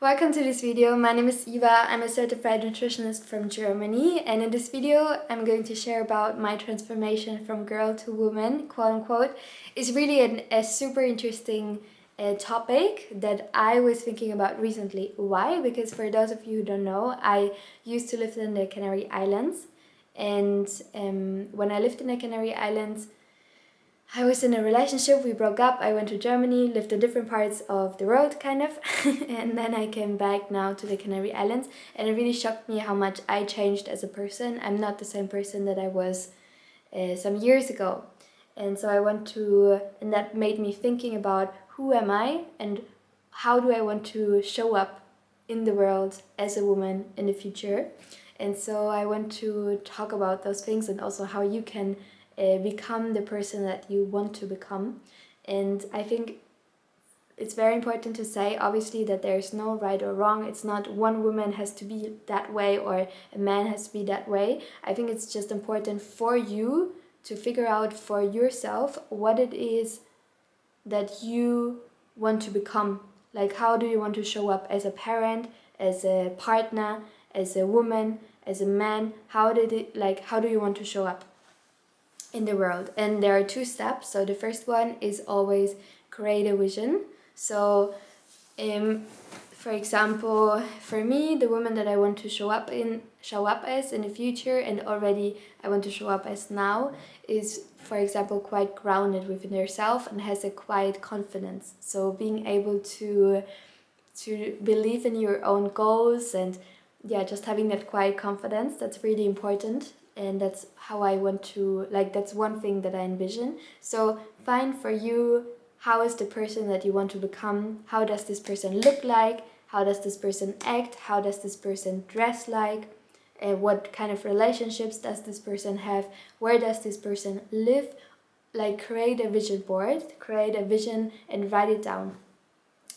Welcome to this video. My name is Eva. I'm a certified nutritionist from Germany, and in this video I'm going to share about my transformation from girl to woman, quote unquote. It's really a super interesting topic that I was thinking about recently. Why? Because for those of you who don't know, I used to live in the Canary Islands, and when I lived in the Canary Islands, I was in a relationship, we broke up, I went to Germany, lived in different parts of the world, kind of, and then I came back now to the Canary Islands, and it really shocked me how much I changed as a person. I'm not the same person that I was some years ago. And so and that made me thinking about who am I and how do I want to show up in the world as a woman in the future. And so I want to talk about those things and also how you can become the person that you want to become. And I think it's very important to say, obviously, that there's no right or wrong. It's not one woman has to be that way or a man has to be that way. I think it's just important for you to figure out for yourself what it is that you want to become. Like, how do you want to show up as a parent, as a partner, as a woman, as a man? How do you want to show up in the world? And there are two steps. So the first one is always create a vision. So for example, for me, the woman that I want to show up as in the future, and already I want to show up as now, is, for example, quite grounded within herself and has a quiet confidence. So being able to believe in your own goals and just having that quiet confidence, that's really important. And that's how I want to, that's one thing that I envision. So find for you, how is the person that you want to become? How does this person look like? How does this person act? How does this person dress like? What kind of relationships does this person have? Where does this person live? Like, create a vision board, create a vision and write it down.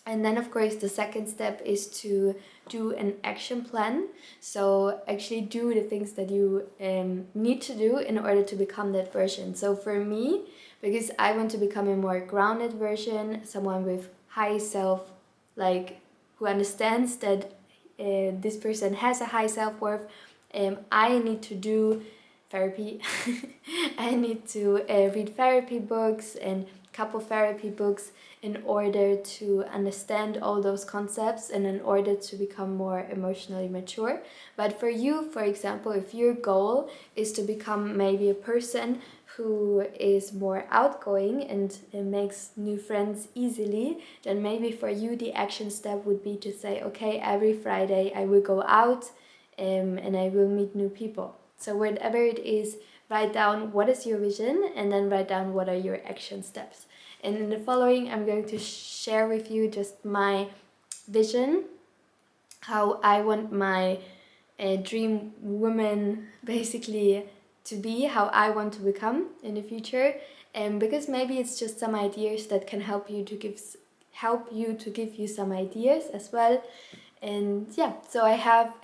And then, of course, the second step is to do an action plan. So actually do the things that you need to do in order to become that version. So for me, because I want to become a more grounded version, someone with high self, who understands that this person has a high self-worth, I need to do therapy. I need to read therapy books and couple therapy books in order to understand all those concepts and in order to become more emotionally mature. But for you, for example, if your goal is to become maybe a person who is more outgoing and makes new friends easily, then maybe for you the action step would be to say, okay, every Friday I will go out and I will meet new people. So whatever it is, write down what is your vision and then write down what are your action steps. And in the following, I'm going to share with you just my vision, how I want my dream woman basically to be, how I want to become in the future. And because maybe it's just some ideas that can help you to give you some ideas as well. And so I have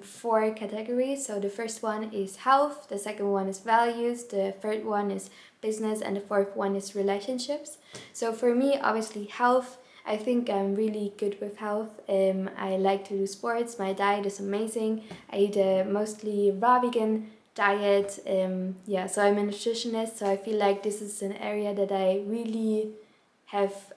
4 categories. So the first one is health, the second one is values, the third one is business, and the fourth one is relationships. So for me, obviously health, I think I'm really good with health. I like to do sports, my diet is amazing. I eat a mostly raw vegan diet. So I'm a nutritionist, so I feel like this is an area that I really have,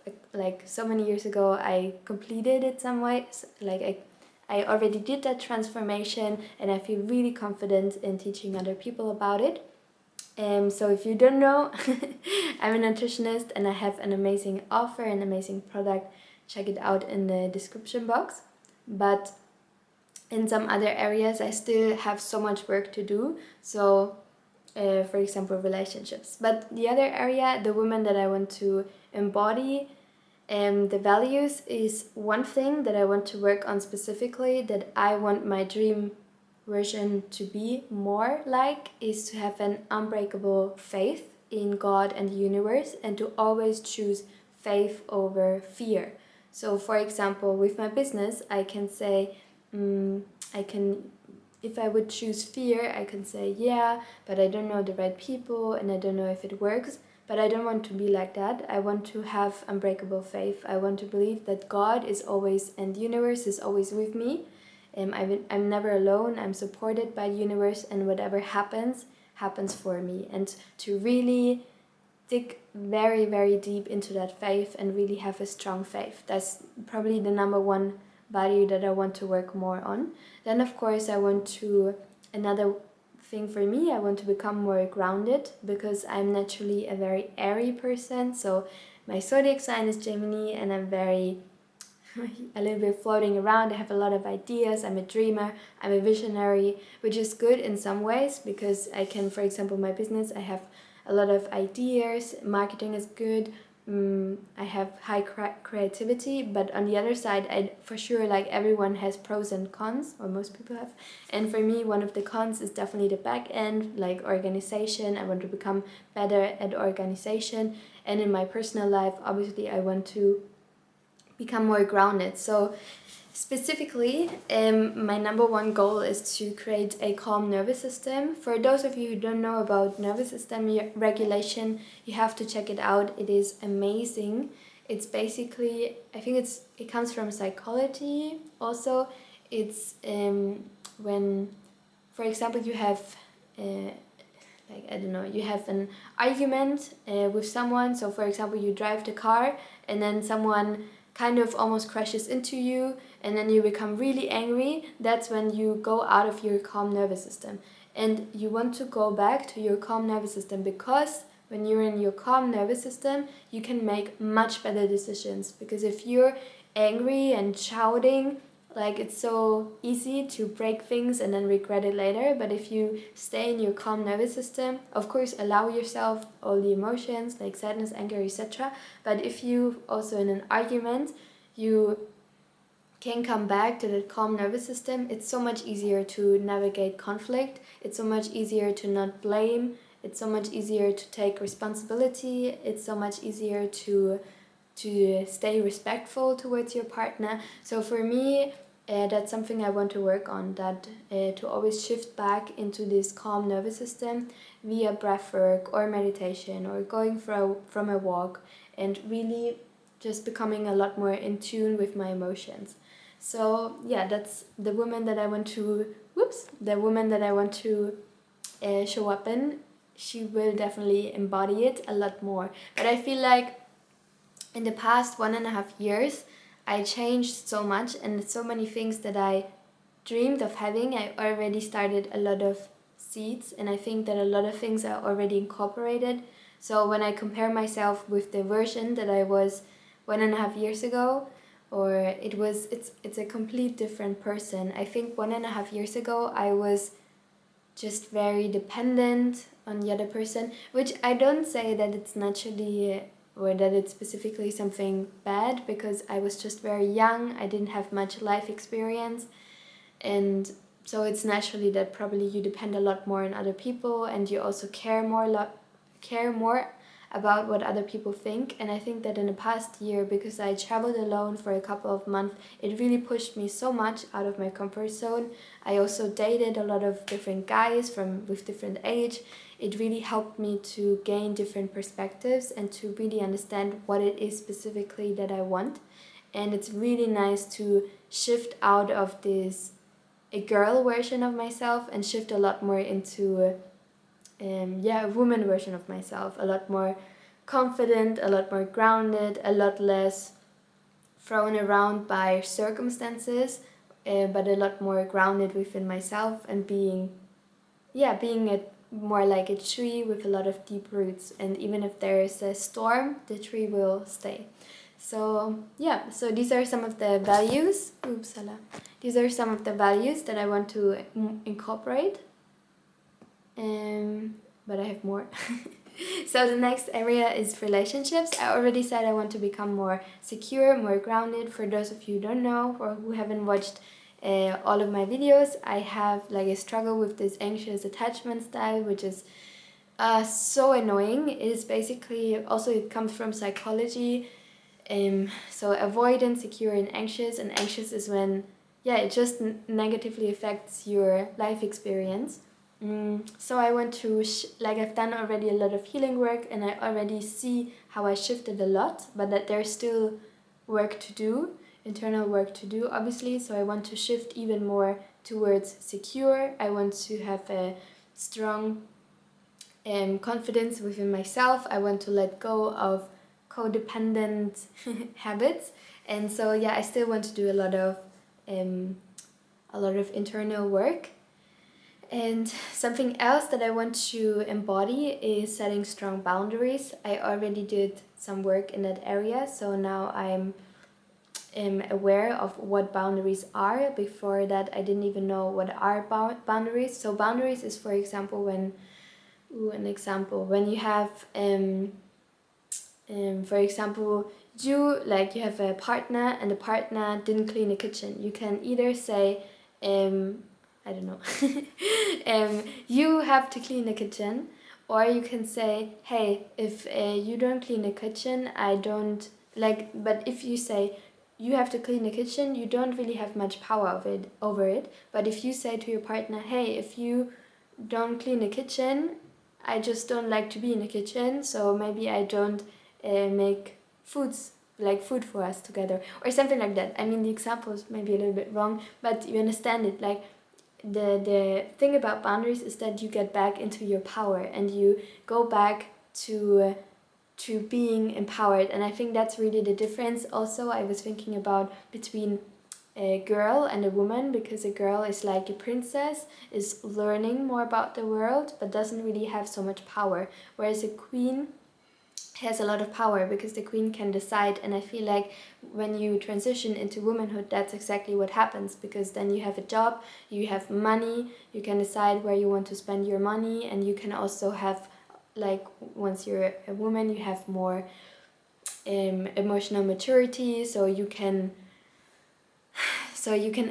so many years ago I completed it some ways. I already did that transformation and I feel really confident in teaching other people about it. So if you don't know, I'm a nutritionist and I have an amazing offer, an amazing product. Check it out in the description box. But in some other areas I still have so much work to do. So for example, relationships. But the other area, the woman that I want to embody, the values is one thing that I want to work on specifically, that I want my dream version to be more like, is to have an unbreakable faith in God and the universe and to always choose faith over fear. So for example, with my business, I can say, if I would choose fear, I can say, yeah, but I don't know the right people and I don't know if it works. But I don't want to be like that. I want to have unbreakable faith. I want to believe that God is always, and the universe is always with me. I'm never alone. I'm supported by the universe, and whatever happens, happens for me. And to really dig very, very deep into that faith and really have a strong faith. That's probably the number one value that I want to work more on. Then, of course, another thing for me, I want to become more grounded, because I'm naturally a very airy person. So my zodiac sign is Gemini, and I'm very a little bit floating around. I have a lot of ideas. I'm a dreamer. I'm a visionary, which is good in some ways, because I can, for example, my business, I have a lot of ideas. Marketing is good. I have high creativity, but on the other side, I for sure, like, everyone has pros and cons, or most people have. And for me, one of the cons is definitely the back end, like organization. I want to become better at organization. And in my personal life, obviously, I want to become more grounded. So specifically, my number one goal is to create a calm nervous system. For those of you who don't know about nervous system regulation, you have to check it out. It is amazing. It's basically, I think it comes from psychology also. It's when, for example, you have like, I don't know, you have an argument with someone. So for example, you drive the car, and then someone kind of almost crashes into you, and then you become really angry. That's when you go out of your calm nervous system, and you want to go back to your calm nervous system, because when you're in your calm nervous system, you can make much better decisions. Because if you're angry and shouting, like, it's so easy to break things and then regret it later. But if you stay in your calm nervous system, of course, allow yourself all the emotions like sadness, anger, etc. But if you also in an argument, you can come back to the calm nervous system, it's so much easier to navigate conflict. It's so much easier to not blame. It's so much easier to take responsibility. It's so much easier to stay respectful towards your partner. So for me, that's something I want to work on, that to always shift back into this calm nervous system via breathwork or meditation, or going from a walk, and really just becoming a lot more in tune with my emotions. So yeah, that's the woman that I want to show up in. She will definitely embody it a lot more. But I feel like in the past 1.5 years, I changed so much, and so many things that I dreamed of having, I already started a lot of seeds, and I think that a lot of things are already incorporated. So when I compare myself with the version that I was 1.5 years ago, or it's a complete different person. I think 1.5 years ago I was just very dependent on the other person, which I don't say that it's naturally or that it's specifically something bad, because I was just very young, I didn't have much life experience, and so it's naturally that probably you depend a lot more on other people, and you also care more about what other people think. And I think that in the past year, because I traveled alone for a couple of months, it really pushed me so much out of my comfort zone. I also dated a lot of different guys with different age. It really helped me to gain different perspectives and to really understand what it is specifically that I want. And it's really nice to shift out of this a girl version of myself and shift a lot more into a woman version of myself, a lot more confident, a lot more grounded, a lot less thrown around by circumstances, but a lot more grounded within myself, and being more like a tree with a lot of deep roots. And even if there is a storm, the tree will stay. So yeah, so these are some of the values. These are some of the values that I want to incorporate. But I have more. So the next area is relationships. I already said I want to become more secure, more grounded. For those of you who don't know or who haven't watched all of my videos, I have like a struggle with this anxious attachment style, which is so annoying. It is basically, also it comes from psychology. So avoidant, secure, and anxious is when it just negatively affects your life experience. So I want to, like I've done already a lot of healing work and I already see how I shifted a lot, but that there's still work to do, internal work to do, obviously. So I want to shift even more towards secure. I want to have a strong confidence within myself. I want to let go of codependent habits. And so yeah, I still want to do a lot of internal work. And something else that I want to embody is setting strong boundaries. I already did some work in that area, so now I'm aware of what boundaries are. Before that, I didn't even know what are boundaries. So boundaries is, for example, when you have for example, you have a partner and the partner didn't clean the kitchen. You can either say, I don't know, you have to clean the kitchen, or you can say, hey, if you don't clean the kitchen, I don't like. But if you say you have to clean the kitchen, you don't really have much power over it. But if you say to your partner, hey, if you don't clean the kitchen, I just don't like to be in the kitchen, so maybe I don't make food for us together or something like that. I mean, the example is maybe a little bit wrong, but you understand it. Like the thing about boundaries is that you get back into your power and you go back to being empowered. And I think that's really the difference. Also, I was thinking about between a girl and a woman, because a girl is like a princess, is learning more about the world but doesn't really have so much power, whereas a queen has a lot of power because the queen can decide. And I feel like when you transition into womanhood, that's exactly what happens, because then you have a job, you have money, you can decide where you want to spend your money, and you can also have, like, once you're a woman, you have more emotional maturity, so you can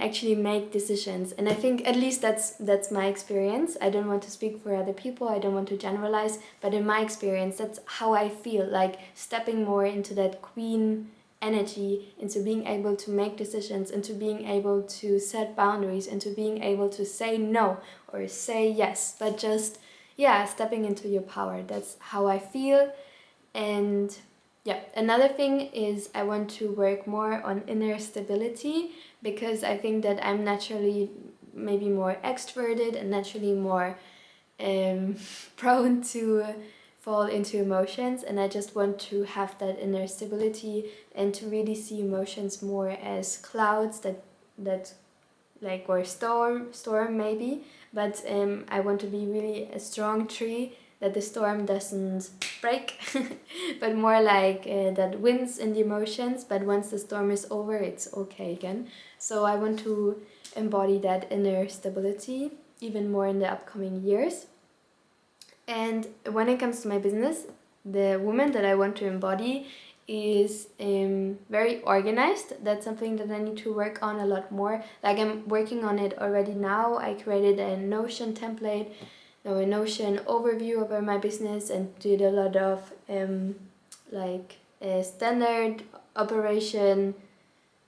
actually make decisions. And I think at least that's my experience. I don't want to speak for other people, I don't want to generalize, but in my experience, that's how I feel, like stepping more into that queen energy, into being able to make decisions, into being able to set boundaries, into being able to say no or say yes, but just, yeah, stepping into your power. That's how I feel. And yeah, another thing is I want to work more on inner stability, because I think that I'm naturally maybe more extroverted and naturally more um, prone to fall into emotions, and I just want to have that inner stability and to really see emotions more as clouds that like, or storm maybe, but I want to be really a strong tree that the storm doesn't break, but more like that wins in the emotions, but once the storm is over, it's okay again. So I want to embody that inner stability even more in the upcoming years. And when it comes to my business, the woman that I want to embody is very organized. That's something that I need to work on a lot more. Like, I'm working on it already now. I created a Notion template, no, a Notion overview about my business, and did a lot of like standard operation,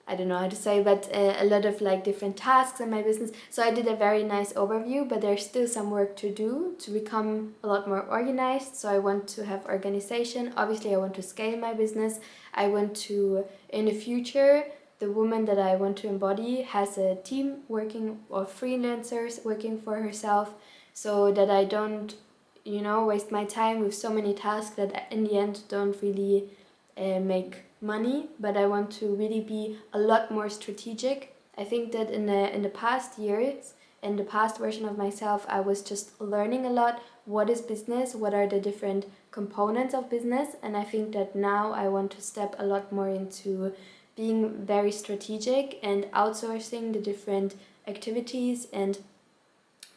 I don't know how to say, but a lot of like different tasks in my business. So I did a very nice overview, but there's still some work to do to become a lot more organized. So I want to have organization. Obviously, I want to scale my business. I want to, in the future, the woman that I want to embody has a team working, or freelancers working for herself, so that I don't, waste my time with so many tasks that in the end don't really make money. But I want to really be a lot more strategic. I think that in the past years, in the past version of myself, I was just learning a lot. What is business? What are the different components of business? And I think that now I want to step a lot more into being very strategic and outsourcing the different activities and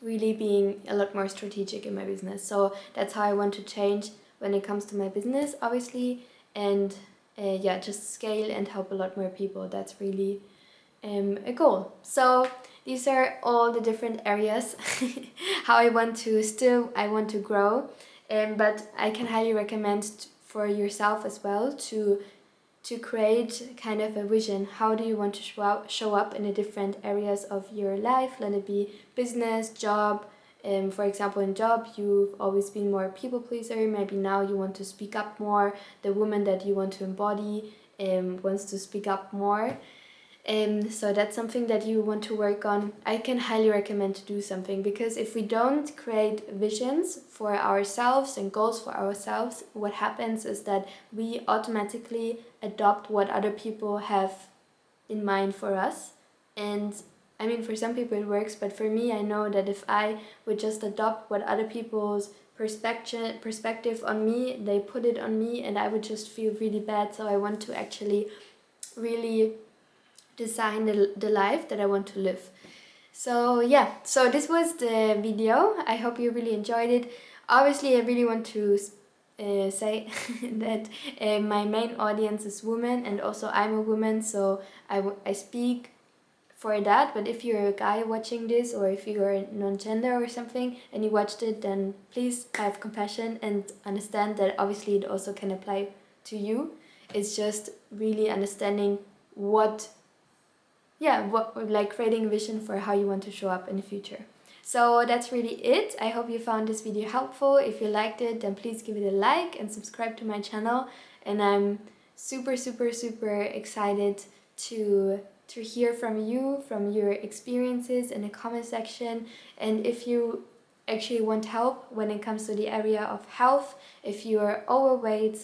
really being a lot more strategic in my business. So that's how I want to change when it comes to my business, obviously. And yeah, just scale and help a lot more people. That's really a goal. So these are all the different areas how I want to grow. But I can highly recommend for yourself as well to create kind of a vision. How do you want to show up in the different areas of your life? Let it be business, job, For example, in job, you've always been more a people pleaser. Maybe now you want to speak up more. The woman that you want to embody wants to speak up more. So that's something that you want to work on. I can highly recommend to do something, because if we don't create visions for ourselves and goals for ourselves, what happens is that we automatically adopt what other people have in mind for us. And I mean, for some people it works, but for me, I know that if I would just adopt what other people's perspective on me, they put it on me, and I would just feel really bad. So I want to actually really design the life that I want to live. So yeah, so this was the video. I hope you really enjoyed it. Obviously, I really want to say that my main audience is women, and also I'm a woman, so I speak for that. But if you're a guy watching this, or if you're non-gender or something and you watched it, then please have compassion and understand that obviously it also can apply to you. It's just really understanding what like creating a vision for how you want to show up in the future. So that's really it. I hope you found this video helpful. If you liked it, then please give it a like and subscribe to my channel. And I'm super excited to hear from you, from your experiences in the comment section. And if you actually want help when it comes to the area of health, if you are overweight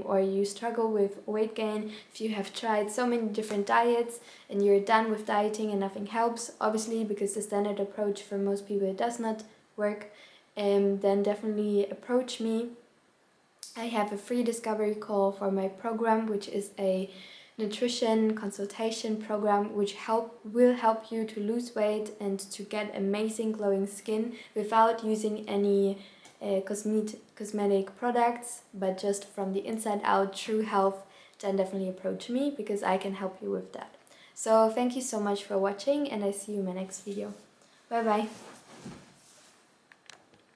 or you struggle with weight gain, if you have tried so many different diets and you're done with dieting and nothing helps, obviously because the standard approach for most people does not work, then definitely approach me. I have a free discovery call for my program, which is a nutrition consultation program which will help you to lose weight and to get amazing glowing skin without using any cosmetic products, but just from the inside out, true health. Then definitely approach me, because I can help you with that. So thank you so much for watching, and I see you in my next video. Bye bye.